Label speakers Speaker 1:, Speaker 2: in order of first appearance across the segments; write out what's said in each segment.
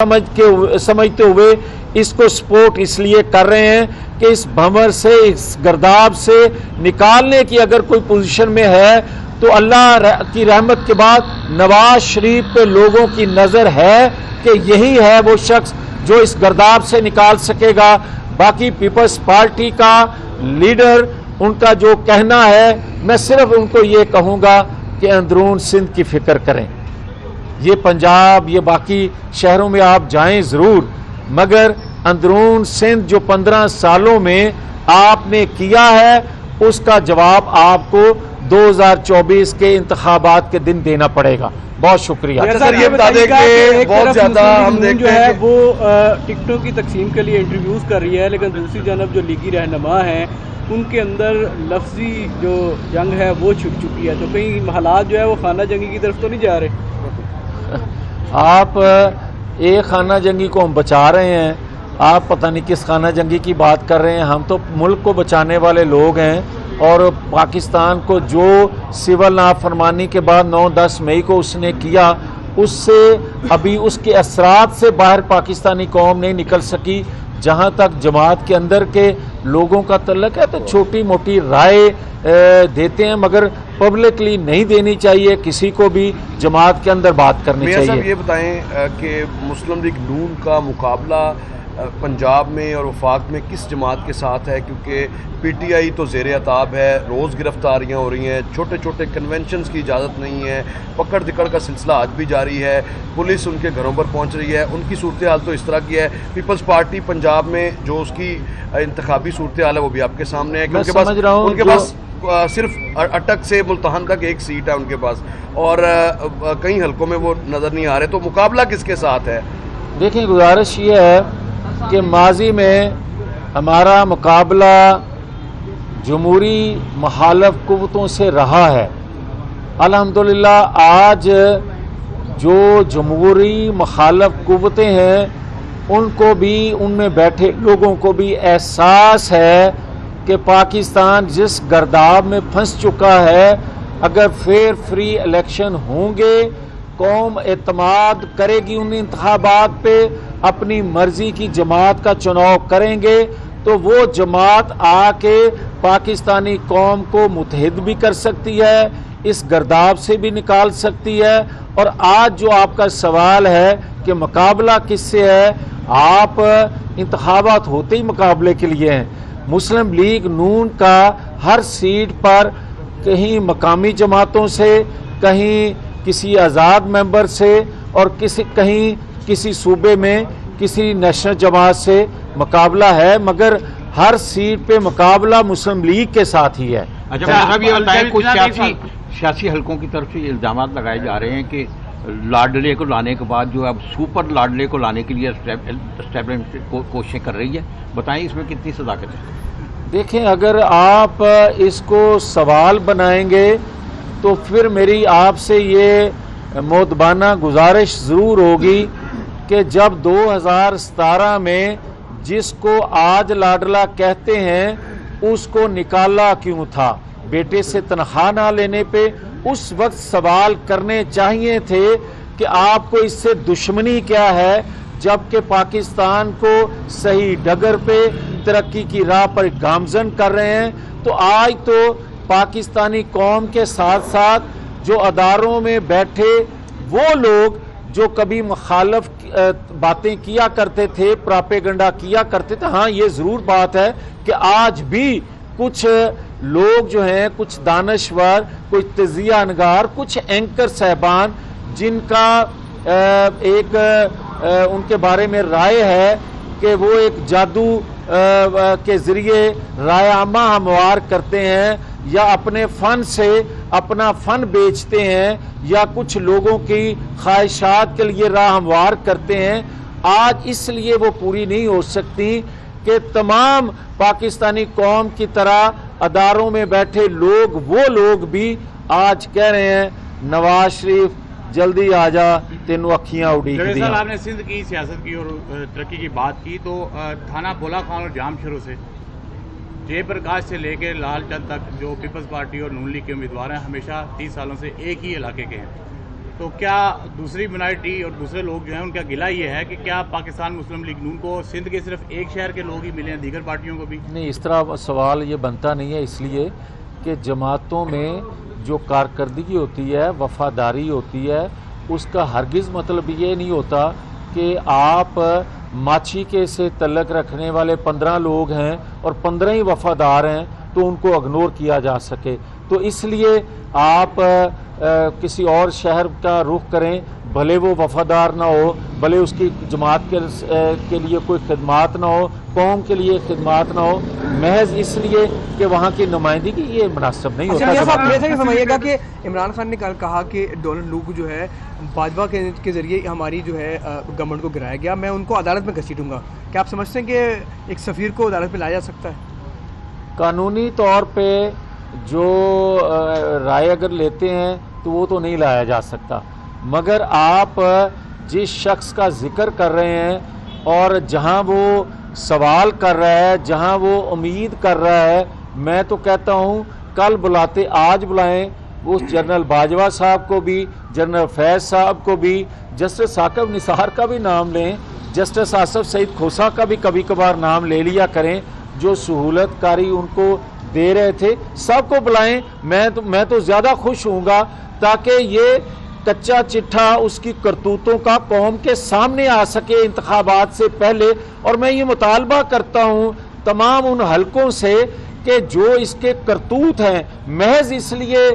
Speaker 1: समझते हुए इसको सपोर्ट इसलिए कर रहे हैं कि इस भंवर से, इस गर्दाब से निकालने की अगर कोई पोजीशन में है तो अल्लाह की रहमत के बाद नवाज शरीफ पे लोगों की नज़र है कि यही है वो शख्स जो इस गर्दाब से निकाल सकेगा। बाकी पीपल्स पार्टी का लीडर, उनका जो कहना है, मैं सिर्फ उनको ये कहूँगा कि अंदरून सिंध की फिक्र करें। ये पंजाब, ये बाकी शहरों में आप जाएं ज़रूर, मगर अंदरून सिंध जो 15 सालों में आपने किया है उसका जवाब आपको 2024 के इंतखाबात के दिन देना पड़ेगा। बहुत शुक्रिया।
Speaker 2: सर ये बता दें कि बहुत ज़्यादा हम देखते हैं वो टिकटों की तकसीम के लिए इंटरव्यूज़ कर रही है, लेकिन दूसरी जानब जो लीगी रहनुमा हैं उनके अंदर लफ्जी जो जंग है वो छिप चुकी है, तो कहीं हालात जो है वो खाना जंगी की तरफ तो नहीं जा रहे?
Speaker 1: आप एक खाना जंगी को हम बचा रहे हैं, आप पता नहीं किस खाना जंगी की बात कर रहे हैं। हम तो मुल्क को बचाने वाले लोग हैं और पाकिस्तान को जो सिविल नाफरमानी के बाद 9-10 मई को उसने किया, उससे अभी उसके असरात से बाहर पाकिस्तानी कौम नहीं निकल सकी। जहाँ तक जमात के अंदर के लोगों का तल्लक है तो छोटी मोटी राय देते हैं, मगर पब्लिकली नहीं देनी चाहिए, किसी को भी जमात के अंदर बात करनी चाहिए।
Speaker 3: साहब ये बताएं कि मुस्लिम लीग नून का मुकाबला पंजाब में और वफाक में किस जमात के साथ है, क्योंकि पीटीआई तो ज़ेर अताब है, रोज़ गिरफ्तारियाँ हो रही हैं, छोटे छोटे कन्वेंशंस की इजाज़त नहीं है, पकड़ दिकड़ का सिलसिला आज भी जारी है, पुलिस उनके घरों पर पहुँच रही है। उनकी सूरत हाल तो इस तरह की है। पीपल्स पार्टी पंजाब में जो उसकी इंतखाबी सूरत हाल है वो भी आपके सामने है कि उनके पास सिर्फ अटक से मुल्तान तक एक सीट है उनके पास, और कई हलकों में वो नज़र नहीं आ रहे। तो मुकाबला किसके साथ है?
Speaker 1: देखिए, गुजारिश ये है कि माजी में हमारा मुकाबला जमहूरी मुखालिफ कुव्वतों से रहा है। अल्हम्दुलिल्लाह आज जो जमहूरी मुखालिफ कुव्वतें हैं उनको भी, उनमें बैठे लोगों को भी एहसास है कि पाकिस्तान जिस गर्दाब में फंस चुका है, अगर फेयर फ्री इलेक्शन होंगे, कौम एतमाद करेगी उन इंतखाबात पे, अपनी मर्जी की जमात का चुनाव करेंगे, तो वो जमात आके पाकिस्तानी कौम को मुत्तहिद भी कर सकती है, इस गर्दाब से भी निकाल सकती है। और आज जो आपका सवाल है कि मुकाबला किससे है, आप इंतखाबात होते ही मुकाबले के लिए हैं। मुस्लिम लीग नून का हर सीट पर कहीं मकामी जमातों से, कहीं किसी आज़ाद मेंबर से, और कहीं किसी सूबे में किसी नेशनल जमात से मुकाबला है, मगर हर सीट पे मुकाबला मुस्लिम लीग के साथ ही है।
Speaker 4: अच्छा साहब ये बताएं, कुछ सियासी हलकों की तरफ से इल्जाम लगाए जा रहे हैं कि लाडले को लाने के बाद जो अब सुपर लाडले को लाने के लिए एस्टेब्लिशमेंट कोशिशें कर रही है, बताएं इसमें कितनी सदाकत है?
Speaker 1: देखें, अगर आप इसको सवाल बनाएंगे तो फिर मेरी आपसे ये मोदबाना गुजारिश ज़रूर होगी कि जब 2017 में जिसको आज लाडला कहते हैं उसको निकाला क्यों था, बेटे से तनख्वाह ना लेने पे, उस वक्त सवाल करने चाहिए थे कि आपको इससे दुश्मनी क्या है, जबकि पाकिस्तान को सही डगर पे तरक्की की राह पर गामजन कर रहे हैं। तो आज तो पाकिस्तानी कौम के साथ साथ जो अदारों में बैठे वो लोग जो कभी मुखालिफ बातें किया करते थे, प्रोपेगेंडा किया करते थे, हाँ ये ज़रूर बात है कि आज भी कुछ लोग जो हैं, कुछ दानश्वर, कुछ तजिया नगार, कुछ एंकर साहबान जिनका उनके बारे में राय है कि वो एक जादू के ज़रिए राय आमा हमवार करते हैं, या अपने फ़न से अपना फ़न बेचते हैं, या कुछ लोगों की ख्वाहिशात के लिए राह हमवार करते हैं। आज इसलिए वो पूरी नहीं हो सकती कि तमाम पाकिस्तानी कौम की तरह अदारों में बैठे लोग, वो लोग भी आज कह रहे हैं नवाज शरीफ जल्दी आ जा, तेनों अखियां उड़ीक दी।
Speaker 5: सर आपने सिंध की सियासत की और तरक्की की बात की, तो थाना भोला खान और जाम शुरू से जयप्रकाश से लेकर लालचंद तक जो पीपल्स पार्टी और नून लीग के उम्मीदवार हैं, हमेशा 30 सालों से एक ही इलाके के हैं। تو کیا دوسری مائنورٹی اور دوسرے لوگ جو ہیں ان کا گلہ یہ ہے کہ کیا پاکستان مسلم لیگ نون کو سندھ کے صرف ایک شہر کے لوگ ہی ملے ہیں, دیگر پارٹیوں کو بھی
Speaker 1: نہیں, اس طرح سوال یہ بنتا نہیں ہے, اس لیے کہ جماعتوں میں جو کارکردگی ہوتی ہے, وفاداری ہوتی ہے, اس کا ہرگز مطلب یہ نہیں ہوتا کہ آپ ماچھی کے سے تعلق رکھنے والے 15 لوگ ہیں اور 15 ہی وفادار ہیں تو ان کو اگنور کیا جا سکے. تو اس لیے آپ کسی اور شہر کا رخ کریں, بھلے وہ وفادار نہ ہو, بھلے اس کی جماعت کے لیے کوئی خدمات نہ ہو, قوم کے لیے خدمات نہ ہو, محض اس لیے کہ وہاں کی نمائندگی, یہ مناسب نہیں ہوتا.
Speaker 6: آپ یہ سمجھیے گا کہ عمران خان نے کل کہا کہ ڈونلڈ لوگ جو ہے باجوہ کے ذریعے ہماری جو ہے گورنمنٹ کو گرایا گیا, میں ان کو عدالت میں گھسیٹوں گا. کیا آپ سمجھتے ہیں کہ ایک سفیر کو عدالت میں لایا جا سکتا ہے؟
Speaker 1: قانونی طور پہ جو رائے اگر لیتے ہیں تو وہ تو نہیں لایا جا سکتا, مگر آپ جس شخص کا ذکر کر رہے ہیں اور جہاں وہ سوال کر رہا ہے, جہاں وہ امید کر رہا ہے, میں تو کہتا ہوں کل بلاتے آج بلائیں. وہ جنرل باجوہ صاحب کو بھی, جنرل فیض صاحب کو بھی, جسٹس ثاقب نثار کا بھی نام لیں, جسٹس آصف سعید کھوسا کا بھی کبھی کبھار نام لے لیا کریں, جو سہولت کاری ان کو دے رہے تھے. سب کو بلائیں, میں تو زیادہ خوش ہوں گا تاکہ یہ کچا چٹھا اس کی کرتوتوں کا قوم کے سامنے آ سکے انتخابات سے پہلے. اور میں یہ مطالبہ کرتا ہوں تمام ان حلقوں سے کہ جو اس کے کرتوت ہیں, محض اس لیے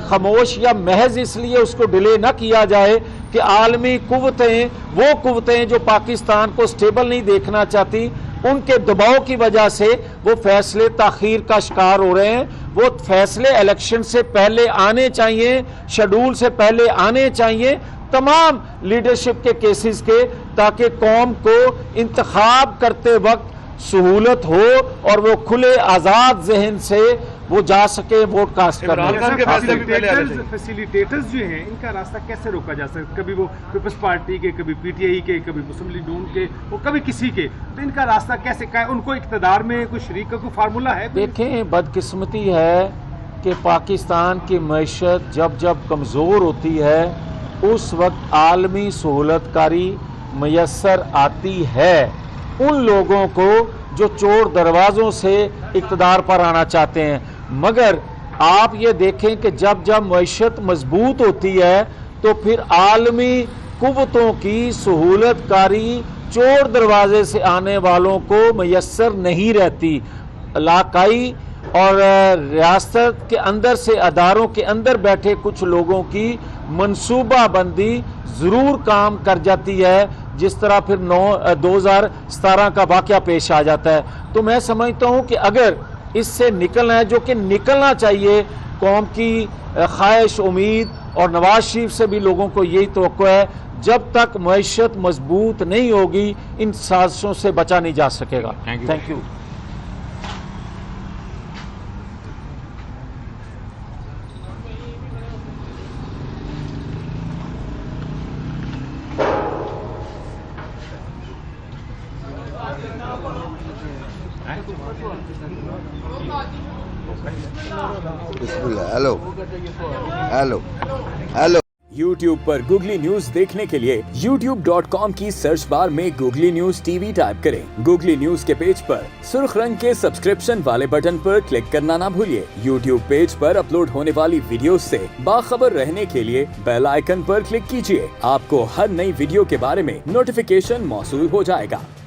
Speaker 1: خاموش یا محض اس لیے اس کو ڈیلے نہ کیا جائے کہ عالمی قوتیں, وہ قوتیں جو پاکستان کو سٹیبل نہیں دیکھنا چاہتی, ان کے دباؤ کی وجہ سے وہ فیصلے تاخیر کا شکار ہو رہے ہیں. وہ فیصلے الیکشن سے پہلے آنے چاہیے, شیڈول سے پہلے آنے چاہیے, تمام لیڈرشپ کے کیسز کے, تاکہ قوم کو انتخاب کرتے وقت سہولت ہو اور وہ کھلے آزاد ذہن سے وہ جا سکے ووٹ کاسٹ کرنے.
Speaker 7: فیسیلیٹیٹرز جو ہیں ان کا راستہ کیسے روکا جا سکتا؟ کبھی وہ پیپلز پارٹی کے, کبھی پی ٹی آئی کے, کبھی مسلم لیگ نون کے, اور کبھی کسی کے, تو ان کا راستہ کیسے, ان کو اقتدار میں کوئی شریک کا کوئی فارمولہ ہے؟
Speaker 1: دیکھیں, بدقسمتی ہے کہ پاکستان کی معیشت جب کمزور ہوتی ہے اس وقت عالمی سہولت کاری میسر آتی ہے ان لوگوں کو جو چور دروازوں سے اقتدار پر آنا چاہتے ہیں. مگر آپ یہ دیکھیں کہ جب معیشت مضبوط ہوتی ہے تو پھر عالمی قوتوں کی سہولت کاری چور دروازے سے آنے والوں کو میسر نہیں رہتی. علاقائی اور ریاست کے اندر سے اداروں کے اندر بیٹھے کچھ لوگوں کی منصوبہ بندی ضرور کام کر جاتی ہے, جس طرح پھر 2017 کا واقعہ پیش آ جاتا ہے. تو میں سمجھتا ہوں کہ اگر اس سے نکلنا ہے, جو کہ نکلنا چاہیے, قوم کی خواہش, امید, اور نواز شریف سے بھی لوگوں کو یہی توقع ہے, جب تک معیشت مضبوط نہیں ہوگی ان سازشوں سے بچا نہیں جا سکے گا. Thank you.
Speaker 8: ہیلو یوٹیوب پر گوگلی نیوز دیکھنے کے لیے youtube.com کی سرچ بار میں Googly news T V type کریں. گوگلی نیوز کے پیج پر سرخ رنگ کے سبسکرپشن والے بٹن پر کلک کرنا نہ بھولیے. یوٹیوب پیج پر اپلوڈ ہونے والی ویڈیوز سے باخبر رہنے کے لیے بیل آئیکن پر کلک کیجیے. آپ کو ہر نئی ویڈیو کے بارے میں نوٹیفیکیشن موصول ہو جائے گا.